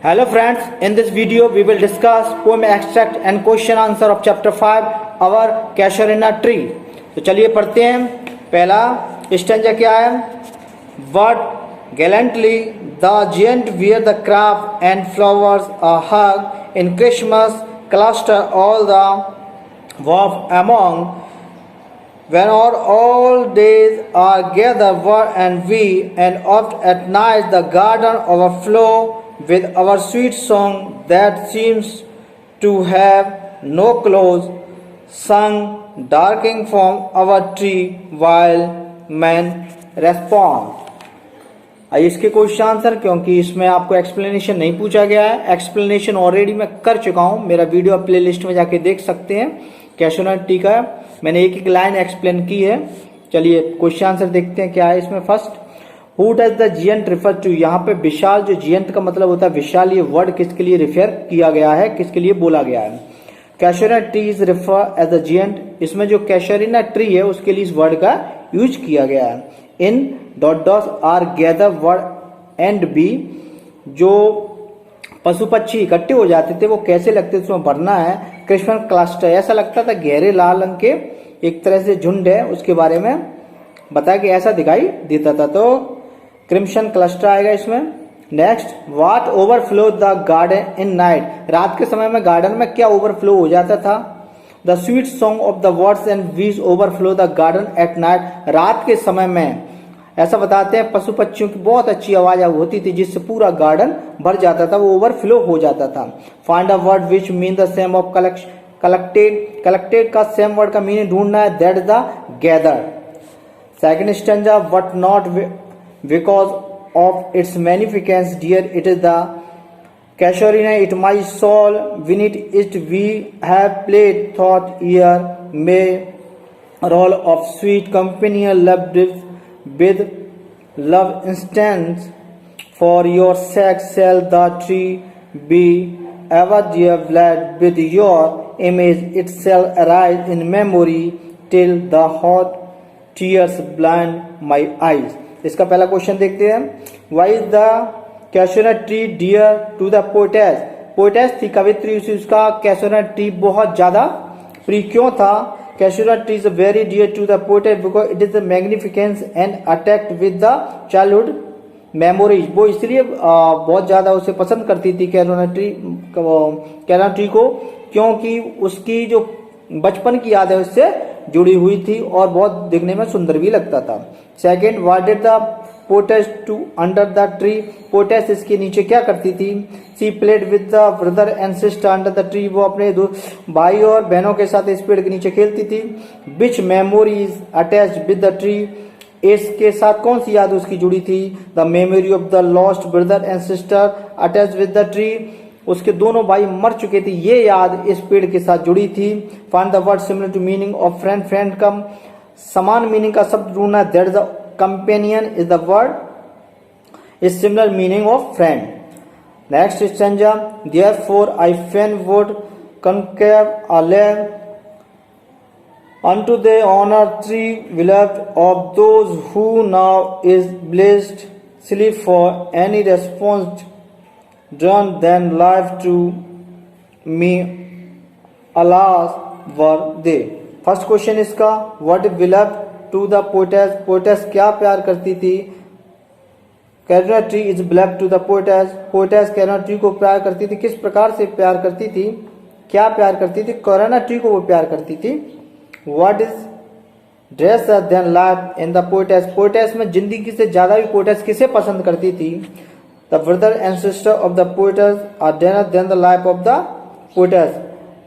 Hello friends, in this video we will discuss poem extract and question answer of chapter 5 our casuarina tree. तो चलिए पढ़ते हैं. पहला stanza क्या है? What gallantly the giant wear the craft and flowers a hug in Christmas cluster all the warmth among. When all days are gathered and we and oft at night the garden overflow with our sweet song that seems to have no close, sung darkening from our tree while men respond. आइए इसके question answer, क्योंकि इसमें आपको explanation नहीं पूछा गया है. Explanation already मैं कर चुका हूं, मेरा वीडियो प्ले लिस्ट में जाके देख सकते हैं. कैशोनट ट्री का मैंने एक एक लाइन एक्सप्लेन की है. चलिए क्वेश्चन आंसर देखते हैं क्या है इसमें. First, who does the giant refer to? यहाँ पे विशाल, जो जियंट का मतलब होता है विशाल, ये वर्ड किसके लिए रिफर किया गया है, किसके लिए बोला गया है? Casuarina tree is refer as the giant. इसमें जो कैशोरिना ट्री है उसके लिए इस वर्ड का यूज किया गया है. In dot dot are gather word and bee. जो पशु पक्षी इकट्ठे हो जाते थे वो कैसे लगते थे, उसमें भरना है. क्रिस्मस क्लस्टर, ऐसा लगता था गहरे लाल रंग के एक तरह से झुंड है, उसके बारे में बताया कि ऐसा दिखाई देता था, तो क्रिम्सन क्लस्टर आएगा इसमें. Next, what overflow the garden in night. रात के समय में गार्डन में क्या ओवरफ्लो हो जाता था? The sweet song of the birds and bees overflow the garden at night. रात के समय में ऐसा बताते हैं पशु पक्षियों की बहुत अच्छी आवाज होती थी जिससे पूरा गार्डन भर जाता था, वो ओवरफ्लो हो जाता था. Find a word which mean the same of collected. Collected का सेम वर्ड का मीनिंग ढूंढना है, that the gather. Second stanza, what not because of its magnificence dear it is the casuarina it my soul beneath it we have played thought year may role of sweet companion loved with love instance for your sake shall the tree be ever dear bled with your image it shall arise in memory till the hot tears blind my eyes. इसका पहला question देखते हैं. Why is the casuarina tree dear to the poetess. Poetess थी कवित्री, उसका कैशोरिना tree बहुत ज्यादा प्रिय क्यों था? Casuarina tree is very dear to the poet because it is the magnificence and attached with the childhood memories. वो इसलिए बहुत ज्यादा उसे पसंद करती थी कैशोरिना ट्री को, क्योंकि उसकी जो बचपन की याद है उससे जुड़ी हुई थी और बहुत दिखने में सुंदर भी लगता था. Second, what did the poetess do under the tree. Poetess इसके नीचे क्या करती थी? She played with the brother and sister under the tree. वो अपने दो भाई और बहनों के साथ इस पेड़ के नीचे खेलती थी. Which memories attached with the tree. इसके साथ कौन सी याद उसकी जुड़ी थी? The memory of the lost brother and sister attached with the tree. उसके दोनों भाई मर चुके थे, ये याद इस पेड़ के साथ जुड़ी थी. Find the word similar to meaning of friend. Friend का समान मीनिंग का शब्द ढूंढना. That the companion is the word is similar meaning of friend. Next stanza, therefore I fain would conceive a lamp unto the honor tree beloved of those who now is blessed sleep for any response done than life to me alas were they. First question इसका, what beloved to the poetess. Poetess क्या प्यार करती थी? Casuarina tree is beloved to the poetess. Poetess casuarina tree को प्यार करती थी. किस प्रकार से प्यार करती थी? क्या प्यार करती थी? कैशोरिना ट्री को वो प्यार करती थी. What is dress than life in the poetess. Poetess में जिंदगी से ज्यादा भी पोएटेस किसे पसंद करती थी? The brother and sister of the poetess are dearer than the life of the poetess.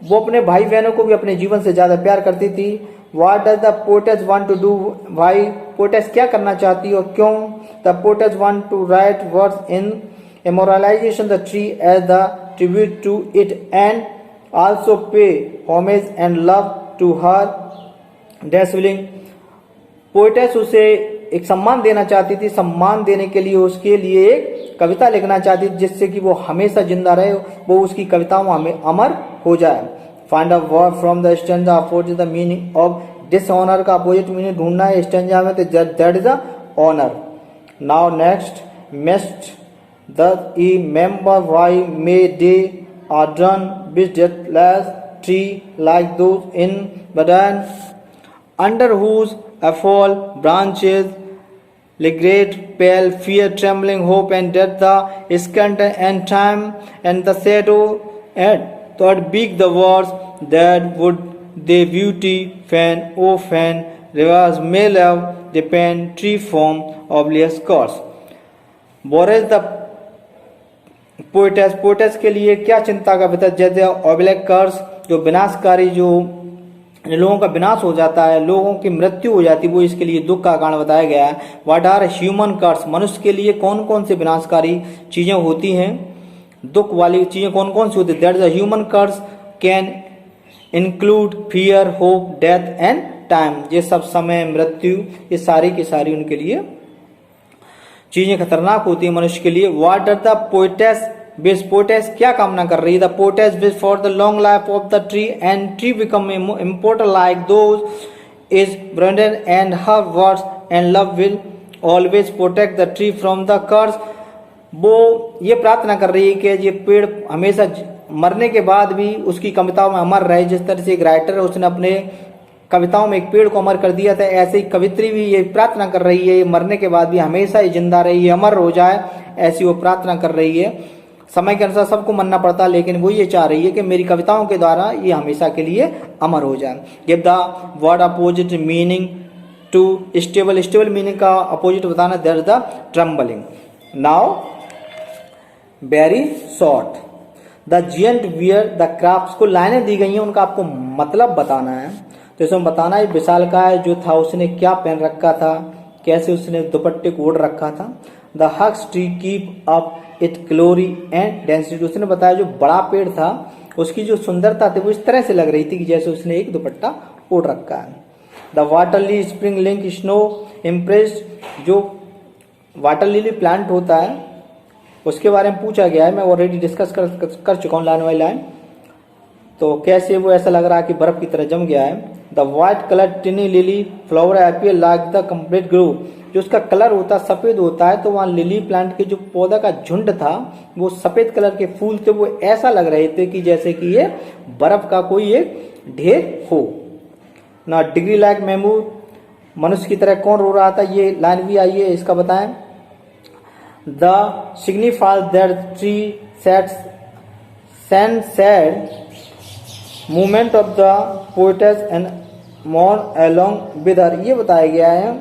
वो अपने भाई बहनों को भी अपने जीवन से ज्यादा प्यार करती थी. What does the poetess want to do. भाई पोएटेस क्या करना चाहती और क्यों? The poetess want to write words in immortalisation the tree as the tribute to it and also pay homage and love to her dear sibling. Poetess उसे एक सम्मान देना चाहती थी. सम्मान देने के लिए उसके लिए एक कविता लिखना चाहती थी जिससे कि वो हमेशा जिंदा रहे, वो उसकी कविताओं में अमर हो जाए. Find a word from the stanza opposite the meaning of dishonour. का अपोजिट मीनिंग ढूंढना है स्टैंजा में, तो that is the honour. Now next, Thus ye remember why may they are done with deathless tree like those in Badan, under whose affall branches Legate, pale, fear, trembling, hope, and death, the skeleton and time, and the shadow, and thought big the words that would they beauty, fan, oh fan, rivers may love, the pen, tree form, oblivious course. Boris the poets के लिए क्या चिंता का विषय, जैसे oblique कर्स, जो विनाशकारी, जो लोगों का विनाश हो जाता है, लोगों की मृत्यु हो जाती है, वो इसके लिए दुख का कारण बताया गया है। व्हाट आर ह्यूमन कर्स, मनुष्य के लिए कौन कौन से विनाशकारी चीजें होती हैं, दुख वाली चीजें कौन कौन सी होती है। That the human curse can include fear, hope, death and time. ये सब समय, मृत्यु, ये सारी की सारी उनके लिए चीजें खतरनाक होती है मनुष्य के लिए। What are the poetess wish, poetess क्या कामना कर रही है। The poetess wish for the long life of the tree and tree become important like those is Brendan and her words and love will always protect the tree from the curse. वो ये प्रार्थना कर रही है कि ये पेड़ हमेशा मरने के बाद भी उसकी कविताओं में अमर रहे। जिस तरह से एक राइटर है, उसने अपने कविताओं में एक पेड़ को अमर कर दिया था, ऐसे ही कवित्री भी ये प्रार्थना कर रही है, ये मरने के बाद भी हमेशा ही जिंदा रही है, अमर हो जाए, ऐसी वो प्रार्थना कर रही है। समय के अनुसार सबको मरना पड़ता है, लेकिन वो ये चाह रही है कि मेरी कविताओं के द्वारा ये हमेशा के लिए अमर हो जाए। Give the word opposite meaning to stable, stable meaning का अपोजिट बताना, that the trembling. Now very short, the giant wear the craft, को लाइनें दी गई हैं, उनका आपको मतलब बताना है। तो इसमें बताना है विशालकाय जो था उसने क्या पहन रखा था, कैसे उसने दुपट्टे को ओढ़ रखा था। द हक्स tree keep up it glory and density, उसने बताया जो बड़ा पेड़ था उसकी जो सुंदरता थी वो इस तरह से लग रही थी कि जैसे उसने एक दुपट्टा ओढ़ रखा है। The water lily spring link snow impressed, जो वाटर लिली प्लांट होता है उसके बारे में पूछा गया है, मैं ऑलरेडी डिस्कस कर चुका हूँ लाइन बाई लाइन। तो कैसे वो ऐसा लग रहा है कि बर्फ की तरह जम गया है। The white colour टिनी lily flower appear like the complete grow, जो उसका कलर होता है सफेद होता है, तो वहाँ लिली प्लांट के जो पौधा का झुंड था वो सफेद कलर के फूल थे, वो ऐसा लग रहे थे कि जैसे कि ये बर्फ का कोई एक ढेर हो। ना डिग्री लाइक मेमू, मनुष्य की तरह कौन रो रहा था, ये लाइन भी आई है, इसका बताएं। The signifies that tree sad movement of the poetess and mourn along with her, ये बताया गया है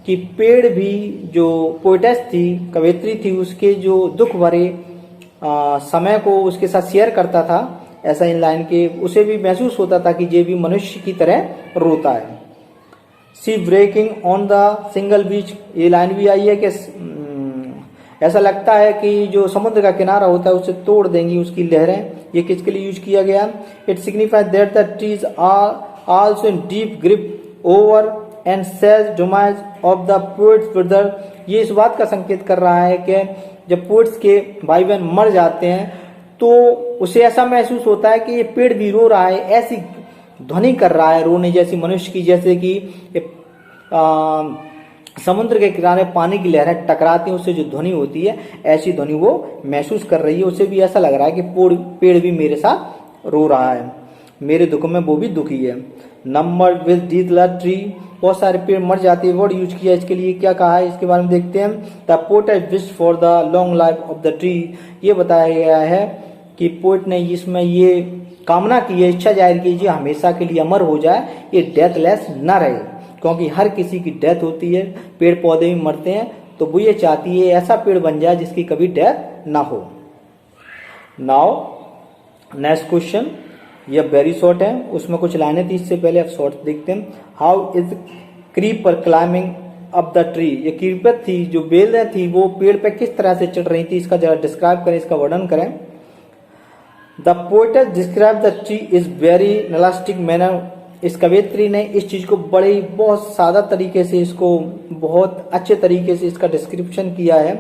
कि पेड़ भी, जो पोएटस थी, कवित्री थी, उसके जो दुख भरे समय को उसके साथ शेयर करता था, ऐसा इन लाइन के उसे भी महसूस होता था कि ये भी मनुष्य की तरह रोता है। सी ब्रेकिंग ऑन द सिंगल बीच, ये लाइन भी आई है कि ऐसा लगता है कि जो समुद्र का किनारा होता है उसे तोड़ देंगी उसकी लहरें। ये किसके लिए यूज किया गया। It signifies that the trees are also in deep grip over and says demise of the poet's brother, ये इस बात का संकेत कर रहा है कि जब पोएट्स के भाई बहन मर जाते हैं तो उसे ऐसा महसूस होता है कि ये पेड़ भी रो रहा है, ऐसी ध्वनि कर रहा है रोने जैसी मनुष्य की, जैसे कि समुद्र के किनारे पानी की लहरें टकराती हैं, उससे जो ध्वनि होती है ऐसी ध्वनि वो महसूस कर रही है। उसे भी ऐसा लग रहा है कि पेड़ भी मेरे साथ रो रहा है, मेरे दुख में वो भी दुखी है। नंबर विद डीथलर ट्री, बहुत सारे पेड़ मर जाते हैं, वर्ड यूज किया इसके लिए, क्या कहा है इसके बारे में देखते हैं। The poet wish for the long life of the tree, ये बताया गया है कि पोएट ने इसमें ये कामना की है, इच्छा जाहिर की है हमेशा के लिए अमर हो जाए, ये डेथलेस न रहे, क्योंकि हर किसी की डेथ होती है, पेड़ पौधे भी मरते हैं, तो वो ये चाहती है ऐसा पेड़ बन जाए जिसकी कभी डेथ ना हो। नाउ नेक्स्ट क्वेश्चन, ये वेरी शॉर्ट है, उसमें कुछ लाइनें थी, इससे पहले आप शॉर्ट देखते हैं। How is creeper climbing up the tree, ये क्रीपर थी जो बेलें थी वो पेड़ पे किस तरह से चढ़ रही थी, इसका जरा डिस्क्राइब करें, इसका वर्णन करें। The poet describe the tree is very realistic manner, इस कवियत्री ने इस चीज को बड़े बहुत सादा तरीके से, इसको बहुत अच्छे तरीके से इसका डिस्क्रिप्शन किया है।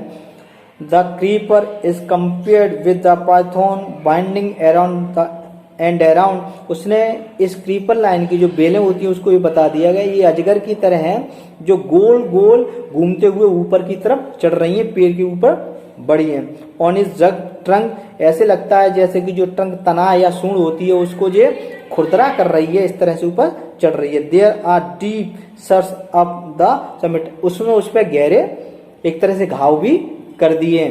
The creeper is compared with the Python binding around the end around, उसने इस क्रीपर लाइन की जो बेलें होती हैं उसको ये बता दिया गया, ये अजगर की तरह है जो गोल गोल घूमते हुए ऊपर की तरफ चढ़ रही है पेड़ के ऊपर बड़ी है। ऑन इज ट्रंक, ऐसे लगता है जैसे कि जो ट्रंक तना या सूंड होती है उसको जो खुरदरा कर रही है, इस तरह से ऊपर चढ़ रही है। There are deep sirs up the summit, उसमें उस पर गहरे एक तरह से घाव भी कर दिए।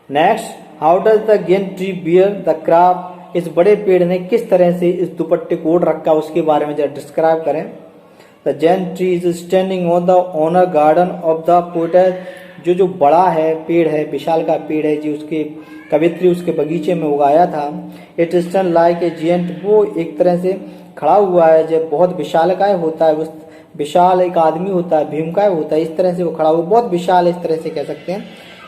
Next, how does the gain tree bear the craft, इस बड़े पेड़ ने किस तरह से इस दुपट्टे को ओढ़ रखा, उसके बारे में जरा डिस्क्राइब करें। The giant tree is standing on the honour garden of the poet, जो बड़ा है पेड़ है, विशाल का पेड़ है जो उसके कवित्री उसके बगीचे में उगाया था। It stand like a giant, वो एक तरह से खड़ा हुआ है जब बहुत विशालकाय होता है, उस विशाल एक आदमी होता है, भीमकाय होता है, इस तरह से वो खड़ा हुआ, बहुत विशाल, इस तरह से कह सकते हैं।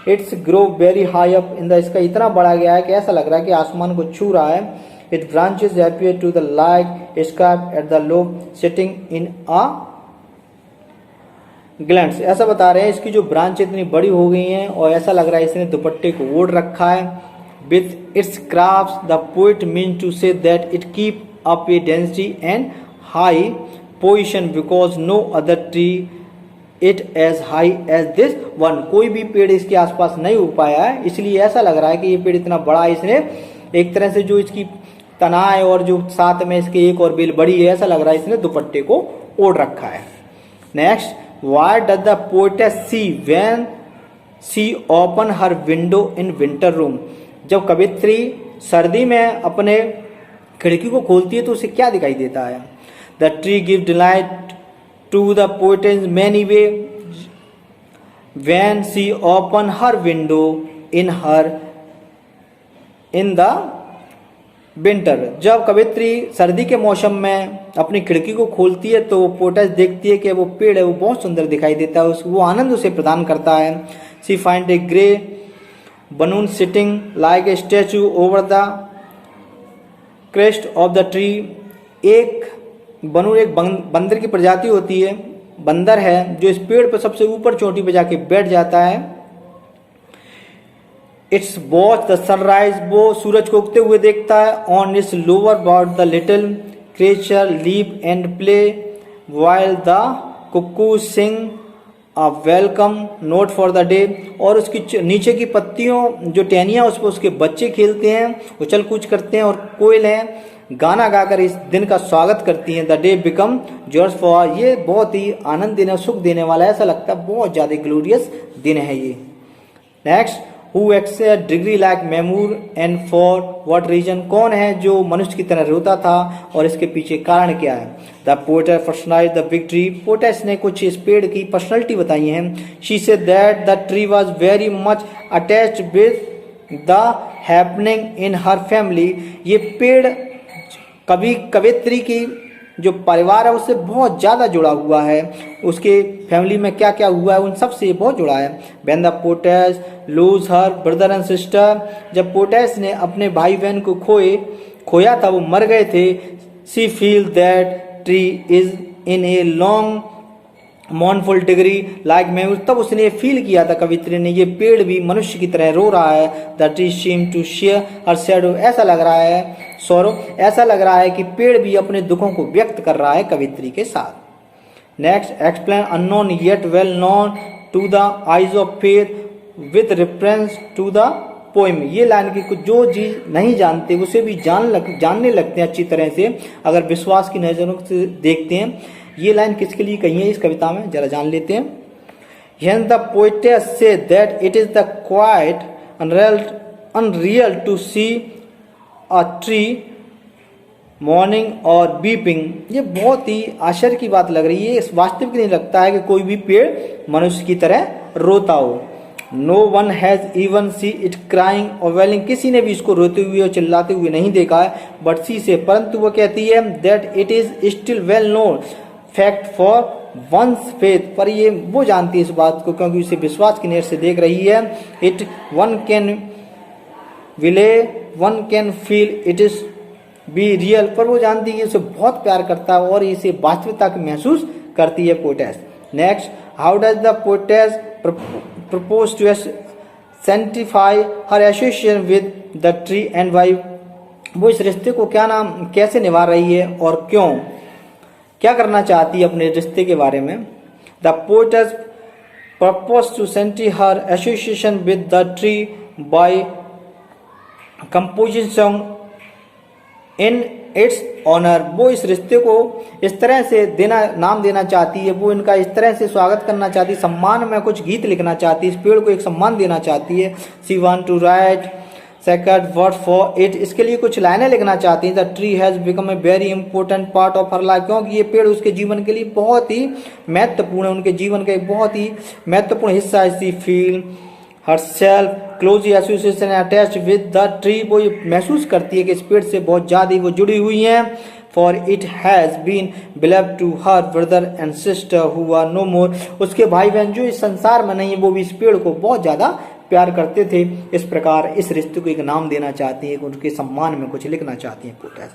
It's grow very high up in the, इसका इतना बड़ा गया है कि ऐसा लग रहा है कि आसमान को छू रहा है। It branches appear to the like scarf at the low sitting in a glands, ऐसा बता रहे हैं इसकी जो ब्रांच इतनी बड़ी हो गई हैं और ऐसा लग रहा है इसने दुपट्टे को ओढ़ रखा है। With its craft the poet mean to say that it keep up a density and high position because no other tree it as high as this one, कोई भी पेड़ इसके आसपास नहीं हो पाया है, इसलिए ऐसा लग रहा है कि ये पेड़ इतना बड़ा है, इसने एक तरह से जो इसकी तना है और जो साथ में इसके एक और बेल बड़ी है, ऐसा लग रहा है इसने दुपट्टे को ओढ़ रखा है। Next, why does the poetess see when she open her window in winter room, जब कवित्री सर्दी में अपने खिड़की को खोलती है तो उसे क्या दिखाई देता है। The tree give delight to the poet in many way when she open her window in the winter, जब कवित्री सर्दी के मौसम में अपनी खिड़की को खोलती है तो पोएटेस देखती है कि वो पेड़ है वो बहुत सुंदर दिखाई देता है, वो आनंद उसे प्रदान करता है। she find a grey balloon sitting like a statue over the crest of the tree, एक बनून एक बंदर की प्रजाति होती है, बंदर है जो इस पेड़ पर सबसे ऊपर चोटी पे जाके बैठ जाता है। इट्स वॉच द सनराइज, वो सूरज को उगते हुए देखता है। On its lower board the little creature live and play while the cuckoo sing a welcome note for the day, और उसकी नीचे की पत्तियों जो टहनियां उस पर उसके बच्चे खेलते हैं, उछल कूच करते हैं, और कोयल है गाना गाकर इस दिन का स्वागत करती हैं। The day become George for, ये बहुत ही आनंद देने सुख देने वाला है, ऐसा लगता है बहुत ज्यादा ग्लोरियस दिन है ये। नेक्स्ट, हु एक्स ए डिग्री like murmur and for what reason, कौन है जो मनुष्य की तरह रोता था और इसके पीछे कारण क्या है। The poet personalise the big tree, poetess ने कुछ इस पेड़ की पर्सनैलिटी बताई हैं। She said that the tree was very much attached with the happening in her family, ये पेड़ कभी कवित्री की जो परिवार है उससे बहुत ज़्यादा जुड़ा हुआ है, उसके फैमिली में क्या क्या हुआ है उन सब से बहुत जुड़ा है। When the poetess lose her brother and sister, जब पोएटेस ने अपने भाई बहन को खोया था, वो मर गए थे। She feel that tree is in a long मॉर्नफुल degree like memory, तब उसने फील किया था कवित्री ने ये पेड़ भी मनुष्य की तरह रो रहा है। The tree seem to share her shadow, ऐसा लग रहा है सौरव, ऐसा लग रहा है कि पेड़ भी अपने दुखों को व्यक्त कर रहा है कवित्री के साथ। Next, explain unknown yet well known to the eyes of faith with reference to the poem, ये लाइन की कुछ जो चीज नहीं जानते उसे भी जानने लगते हैं अच्छी तरह से अगर विश्वास की नजरों से देखते हैं। ये लाइन किसके लिए कही है इस कविता में, जरा जान लेते हैं। Hence the poetess said that it is the quite unreal to see a tree mourning or weeping, ये बहुत ही आश्चर्य की बात लग रही है, इस वास्तविक नहीं लगता है कि कोई भी पेड़ मनुष्य की तरह रोता हो। No one has even see it crying और वेलिंग, किसी ने भी इसको रोते हुए और चिल्लाते हुए नहीं देखा है। बट सी से, परंतु वो कहती है that it is still well known fact for one's faith, पर ये वो जानती है इस बात को क्योंकि उसे विश्वास की नजर से देख रही है। It one can will one can feel it is be real, पर वो जानती है कि उसे बहुत प्यार करता है और इसे वास्तविकता की महसूस करती है poetess. Next, how does the poetess propose to sanctify her association with the tree and why, वो इस रिश्ते को कैसे निभा रही है और क्यों, क्या करना चाहती है अपने रिश्ते के बारे में। The poetess purpose to center her association with the tree by composition in its honour. वो इस रिश्ते को इस तरह से नाम देना चाहती है, वो इनका इस तरह से स्वागत करना चाहती है, सम्मान में कुछ गीत लिखना चाहती है, इस पेड़ को एक सम्मान देना चाहती है। She want to write second word for it, इसके लिए कुछ लाइनें लिखना चाहती है। The tree has become a very important part of her life, क्योंकि ये पेड़ उसके जीवन के लिए बहुत ही महत्वपूर्ण है, उनके जीवन का एक बहुत ही महत्वपूर्ण हिस्सा है। सी feel herself closely association attached with the tree, वो ये महसूस करती है कि इस पेड़ से बहुत ज़्यादा वो जुड़ी हुई हैं। For it has been beloved to her brother and sister who are no more, उसके भाई बहन जो इस संसार में नहीं है वो भी इस पेड़ को बहुत ज़्यादा प्यार करते थे। इस प्रकार इस रिश्ते को एक नाम देना चाहती है, उनके सम्मान में कुछ लिखना चाहती हैं पोटेस।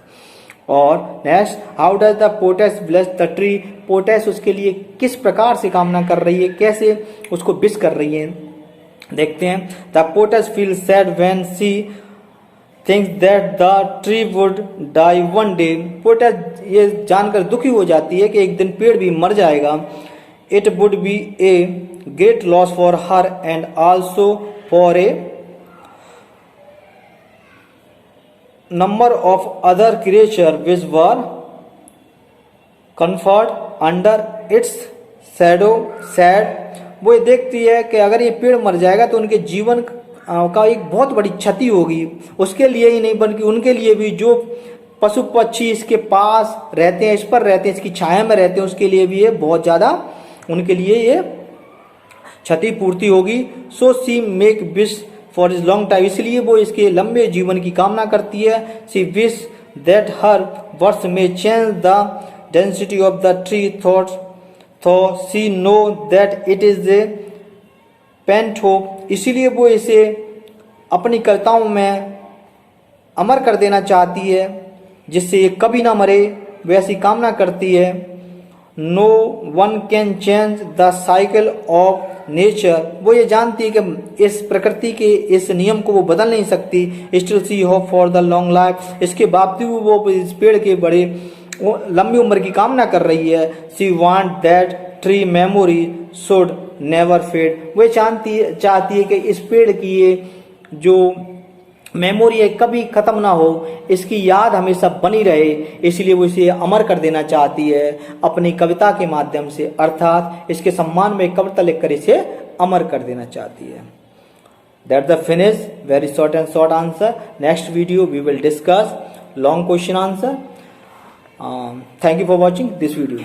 और next, how does the potash bless the tree, potash उसके लिए किस प्रकार से कामना कर रही है, कैसे उसको विश कर रही है, देखते हैं। The poetess feel sad when she thinks that the tree would die one day, poetess ये जानकर दुखी हो जाती है कि एक दिन पेड़ भी मर जाएगा। It would be a great loss for her and also for a number of other creature which were comfort under its shadow sad, वो ये देखती है कि अगर ये पेड़ मर जाएगा तो उनके जीवन का एक बहुत बड़ी क्षति होगी, उसके लिए ही नहीं बल्कि उनके लिए भी, जो पशु पक्षी इसके पास रहते हैं, इस पर रहते हैं, इसकी छाया में रहते हैं, उसके लिए भी ये बहुत ज़्यादा उनके लिए ये क्षतिपूर्ति होगी। So she make wish for his long time, इसलिए वो इसके लंबे जीवन की कामना करती है। She wish that her words में change the density of the tree thoughts, तो she know that it is a paint hope, इसीलिए वो इसे अपनी कविताओं में अमर कर देना चाहती है जिससे ये कभी ना मरे, वैसी कामना करती है। No one can change the cycle of nature, वो ये जानती है कि इस प्रकृति के इस नियम को वो बदल नहीं सकती। Still she hope for the long life, इसके बावजूद वो इस पेड़ के बड़े लंबी उम्र की कामना कर रही है। She want that tree memory should never fade, वो चाहती है कि इस पेड़ की ये जो मेमोरी है कभी खत्म ना हो, इसकी याद हमेशा बनी रहे, इसलिए वो इसे अमर कर देना चाहती है अपनी कविता के माध्यम से, अर्थात इसके सम्मान में कविता लिखकर इसे अमर कर देना चाहती है। That's the finish, very short and short answer. Next video we will discuss long question answer. Thank you for watching this video.